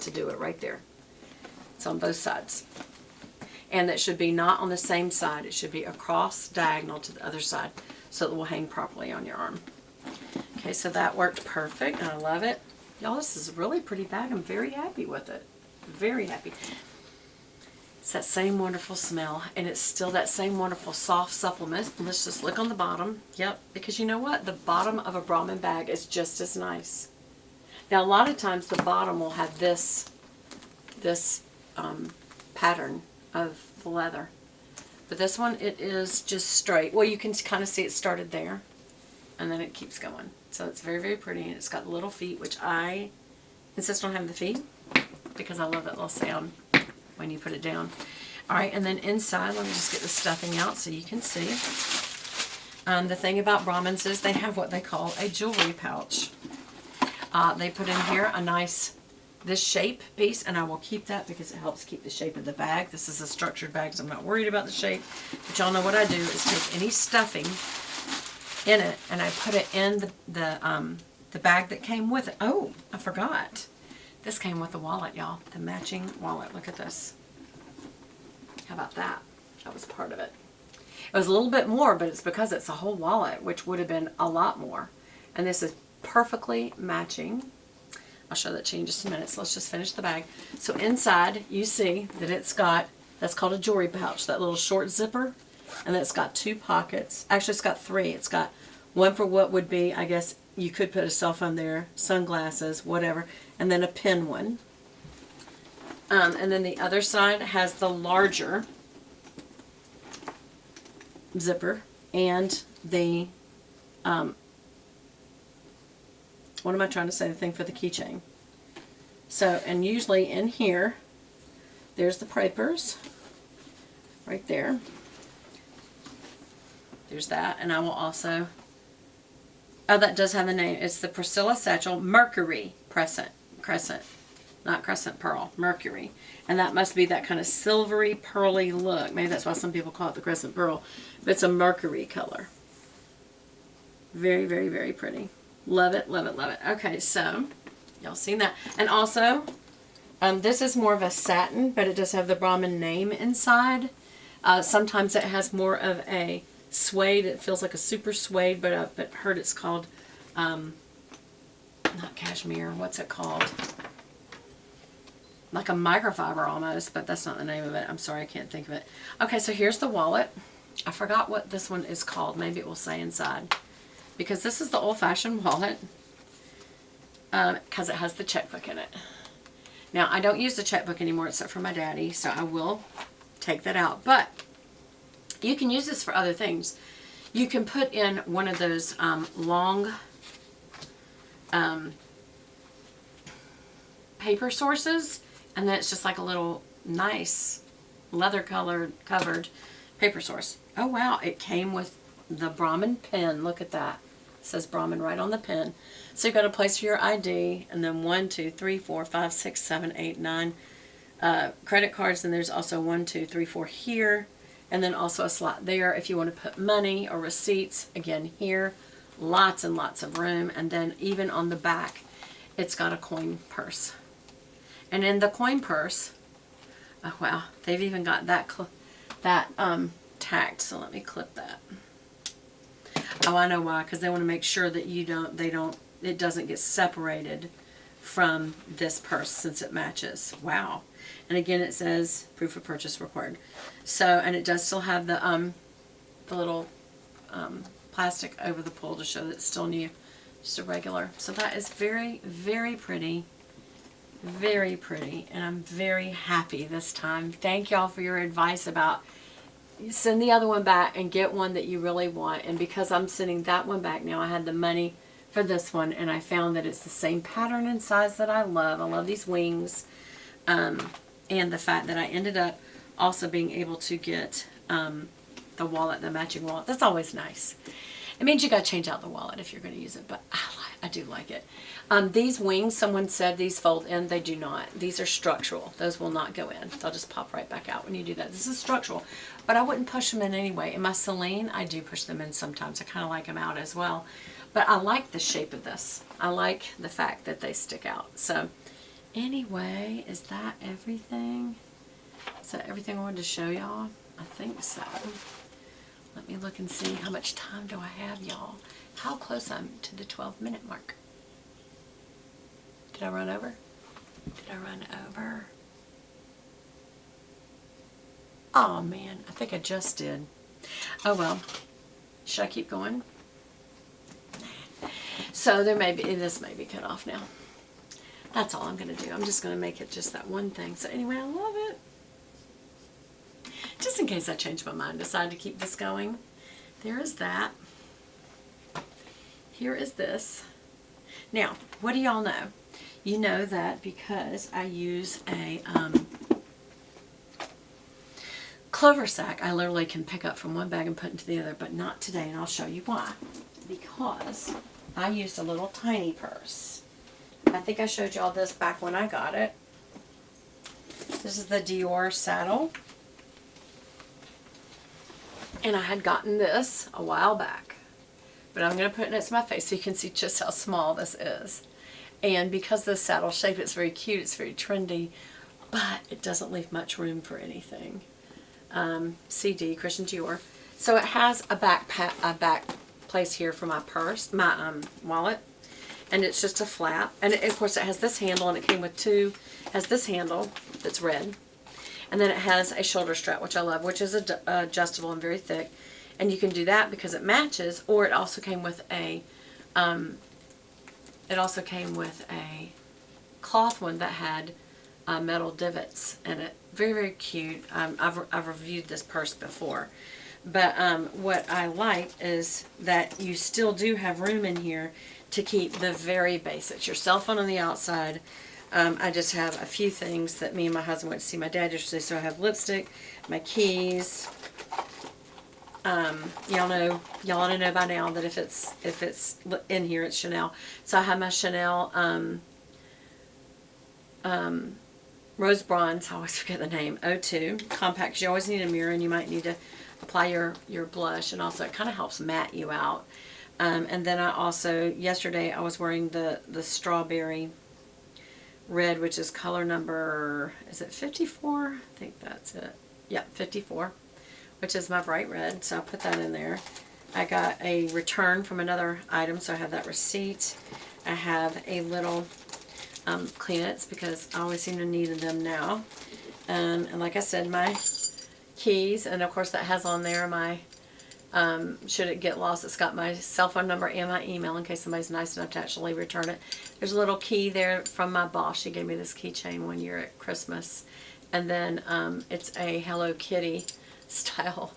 to do it right there. It's on both sides. And that should be not on the same side. It should be across diagonal to the other side so it will hang properly on your arm. Okay, so that worked perfect, and I love it. Y'all, this is a really pretty bag. I'm very happy with it. Very happy. It's that same wonderful smell, and it's still that same wonderful soft supplement. Let's just look on the bottom. Yep, because you know what? The bottom of a Brahmin bag is just as nice. Now, a lot of times the bottom will have this pattern of the leather. But this one, it is just straight. Well, you can kind of see it started there, and then it keeps going. So it's very, very pretty, and it's got little feet, which I insist on having the feet because I love that little sound when you put it down. All right, and then inside, let me just get the stuffing out so you can see. The thing about Brahmins is they have what they call a jewelry pouch. They put in here a nice, this shape piece, and I will keep that because it helps keep the shape of the bag. This is a structured bag, so I'm not worried about the shape. But y'all know what I do is take any stuffing in it, and I put it in the bag that came with it. Oh, I forgot. This came with the wallet, y'all. The matching wallet. Look at this. How about that? That was part of it. It was a little bit more, but it's because it's a whole wallet, which would have been a lot more. And this is perfectly matching. I'll show that to you in just a minute. So let's just finish the bag. So inside, you see that it's got, that's called a jewelry pouch, that little short zipper. And then it's got 2 pockets. Actually, it's got 3. It's got one for what would be, I guess, you could put a cell phone there, sunglasses, whatever, and then a pen one. And then the other side has the larger zipper and the, what am I trying to say, the thing for the keychain. So, and usually in here, there's the papers, right there. There's that, and I will also, oh, that does have the name. It's the Priscilla Satchel Mercury Crescent, not Crescent Pearl, Mercury. And that must be that kind of silvery, pearly look. Maybe that's why some people call it the Crescent Pearl. But it's a mercury color. Very, very, very pretty. Love it, love it, love it. Okay, so, y'all seen that. And also, this is more of a satin, but it does have the Brahmin name inside. Sometimes it has more of a suede. It feels like a super suede, but I've heard it's called, not cashmere, what's it called? Like a microfiber almost, but that's not the name of it. I'm sorry, I can't think of it. Okay, so here's the wallet. I forgot what this one is called. Maybe it will say inside. Because this is the old-fashioned wallet. Because it has the checkbook in it. Now, I don't use the checkbook anymore except for my daddy, so I will take that out. But you can use this for other things. You can put in one of those long paper sources, and then it's just like a little nice leather covered paper source. Oh wow, it came with the Brahmin pen. Look at that. It says Brahmin right on the pen. So you've got a place for your ID, and then 1, 2, 3, 4, 5, 6, 7, 8, 9 credit cards, and there's also 1, 2, 3, 4 here, and then also a slot there if you want to put money or receipts. Again, here, lots and lots of room. And then even on the back, it's got a coin purse. And in the coin purse, oh wow, they've even got that tacked. So let me clip that. Oh, I know why, because they want to make sure that it doesn't get separated from this purse since it matches. Wow. And again, it says proof of purchase required. So, and it does still have the little plastic over the pull to show that it's still new, just a regular. So that is very, very pretty. Very pretty, and I'm very happy this time. Thank y'all for your advice about send the other one back and get one that you really want. And because I'm sending that one back now, I had the money for this one, and I found that it's the same pattern and size that I love. I love these wings, and the fact that I ended up also being able to get the wallet, the matching wallet. That's always nice. It means you got to change out the wallet if you're going to use it, but I do like it. These wings, someone said these fold in. They do not. These are structural. Those will not go in. They'll just pop right back out when you do that. This is structural, but I wouldn't push them in anyway. In my Celine, I do push them in sometimes. I kind of like them out as well, but I like the shape of this. I like the fact that they stick out. So Anyway, is that everything? Is that everything I wanted to show y'all? I think so. Let me look and see how much time do I have, y'all. How close I'm to the 12-minute mark. Did I run over? Did I run over? Oh man, I think I just did. Oh well. Should I keep going? So there may be, this may be cut off now. That's all I'm going to do. I'm just going to make it just that one thing. So anyway, I love it. Just in case I change my mind, decide to keep this going. There is that. Here is this. Now, what do y'all know? You know that because I use a clover sack, I literally can pick up from one bag and put into the other, but not today, and I'll show you why. Because I used a little tiny purse. I think I showed y'all this back when I got it. This is the Dior saddle. And I had gotten this a while back. But I'm going to put it next to my face so you can see just how small this is. And because the saddle shape, it's very cute, it's very trendy, but it doesn't leave much room for anything. CD, Christian Dior. So it has a back place here for my purse, my wallet. And it's just a flap. And it, of course it has this handle, and it came with two, has this handle that's red. And then it has a shoulder strap, which I love, which is adjustable and very thick. And you can do that because it matches, or it also came with a cloth one that had metal divots in it. Very, very cute. I've reviewed this purse before. But what I like is that you still do have room in here to keep the very basics. Your cell phone on the outside. I just have a few things that me and my husband went to see my dad yesterday. So I have lipstick, my keys. Y'all ought to know by now that if it's in here, it's Chanel. So I have my Chanel Rose Bronze, I always forget the name, 02 compact, because you always need a mirror and you might need to apply your blush, and also it kind of helps matte you out. And then I also, yesterday I was wearing the strawberry red, which is color number, is it 54? I think that's it. Yeah, 54, which is my bright red, so I'll put that in there. I got a return from another item, so I have that receipt. I have a little Kleenex because I always seem to need them now. And like I said, my keys, and of course that has on there my, should it get lost, it's got my cell phone number and my email in case somebody's nice enough to actually return it. There's a little key there from my boss. She gave me this keychain one year at Christmas. And then it's a Hello Kitty style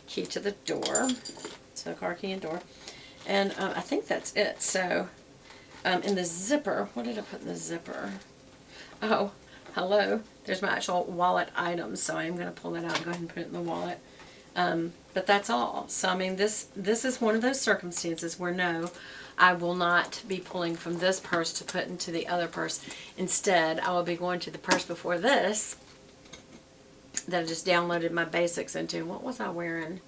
key to the door. So car key and door. And I think that's it. So in the zipper, what did I put in the zipper? Oh, hello. There's my actual wallet items. So I am going to pull that out and go ahead and put it in the wallet. But that's all. So I mean, this is one of those circumstances where no, I will not be pulling from this purse to put into the other purse. Instead, I will be going to the purse before this that I just downloaded my basics into. What was I wearing?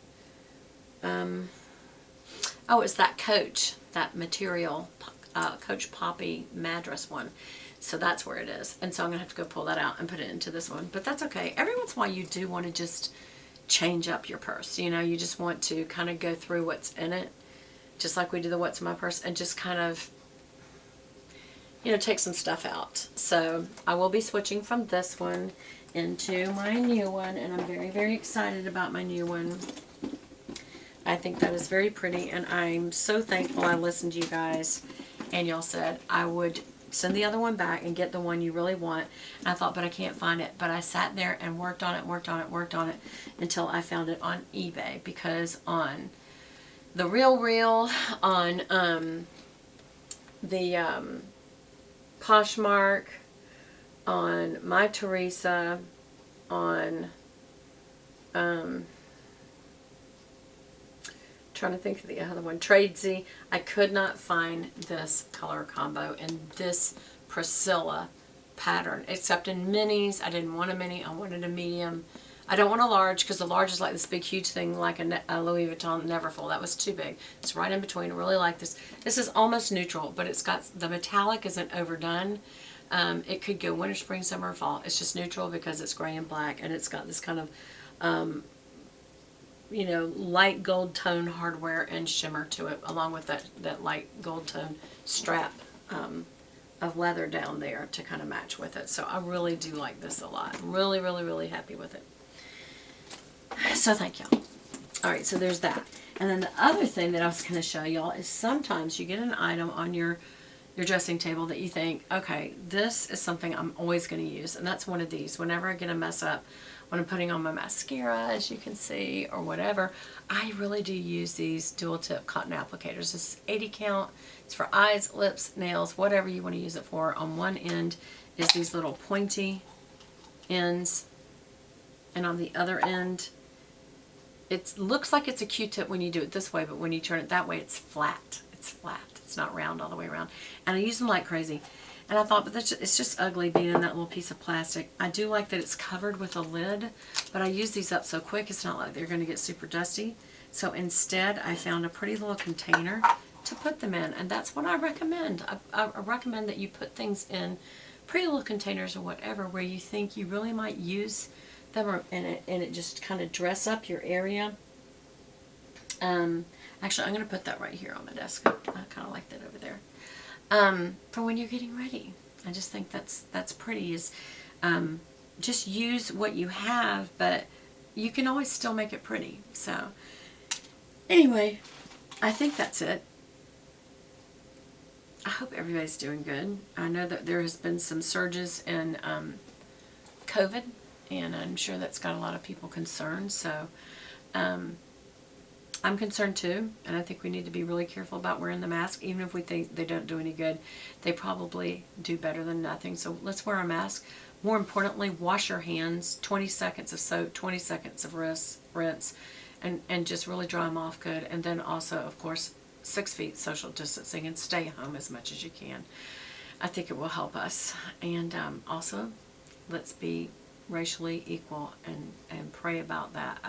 Oh, it's that Coach, that material, Coach Poppy Madras one. So that's where it is. And so I'm going to have to go pull that out and put it into this one. But that's okay. Every once in a while you do want to just change up your purse. You know, you just want to kind of go through what's in it. Just like we do the what's in my purse, and just kind of, you know, take some stuff out. So I will be switching from this one into my new one, and I'm very, very excited about my new one. I think that is very pretty, and I'm so thankful I listened to you guys, and y'all said I would send the other one back and get the one you really want. And I thought, but I can't find it. But I sat there and worked on it until I found it on eBay, because on the Real, on the Poshmark, on My Teresa, on trying to think of the other one, Tradesy, I could not find this color combo in this Priscilla pattern, except in minis. I didn't want a mini, I wanted a medium. I don't want a large, because the large is like this big huge thing, like a Louis Vuitton Neverfull. That was too big. It's right in between. I really like this. This is almost neutral, but it's got, the metallic isn't overdone. It could go winter, spring, summer, fall. It's just neutral because it's gray and black, and it's got this kind of, light gold tone hardware and shimmer to it, along with that light gold tone strap of leather down there to kind of match with it. So I really do like this a lot. I'm really, really, really happy with it. So thank y'all. All right, so there's that. And then the other thing that I was going to show y'all is sometimes you get an item on your dressing table that you think, okay, this is something I'm always going to use. And that's one of these. Whenever I get a mess up, when I'm putting on my mascara, as you can see, or whatever, I really do use these dual tip cotton applicators. This is 80 count. It's for eyes, lips, nails, whatever you want to use it for. On one end is these little pointy ends. And on the other end, it looks like it's a Q-tip when you do it this way, but when you turn it that way, it's flat. It's flat. It's not round all the way around. And I use them like crazy. And I thought, but it's just ugly being in that little piece of plastic. I do like that it's covered with a lid, but I use these up so quick, it's not like they're going to get super dusty. So instead, I found a pretty little container to put them in. And that's what I recommend. I recommend that you put things in pretty little containers or whatever where you think you really might use them, and it just kind of dress up your area. Actually, I'm going to put that right here on my desk. I kind of like that over there. For when you're getting ready. I just think that's pretty. Is just use what you have, but you can always still make it pretty. So anyway, I think that's it. I hope everybody's doing good. I know that there has been some surges in COVID, and I'm sure that's got a lot of people concerned. So I'm concerned too, and I think we need to be really careful about wearing the mask. Even if we think they don't do any good, they probably do better than nothing. So let's wear a mask. More importantly, wash your hands. 20 seconds of soap, 20 seconds of rinse, and just really dry them off good. And then also, of course, 6 feet social distancing, and stay home as much as you can. I think it will help us. And also, let's be racially equal and pray about that.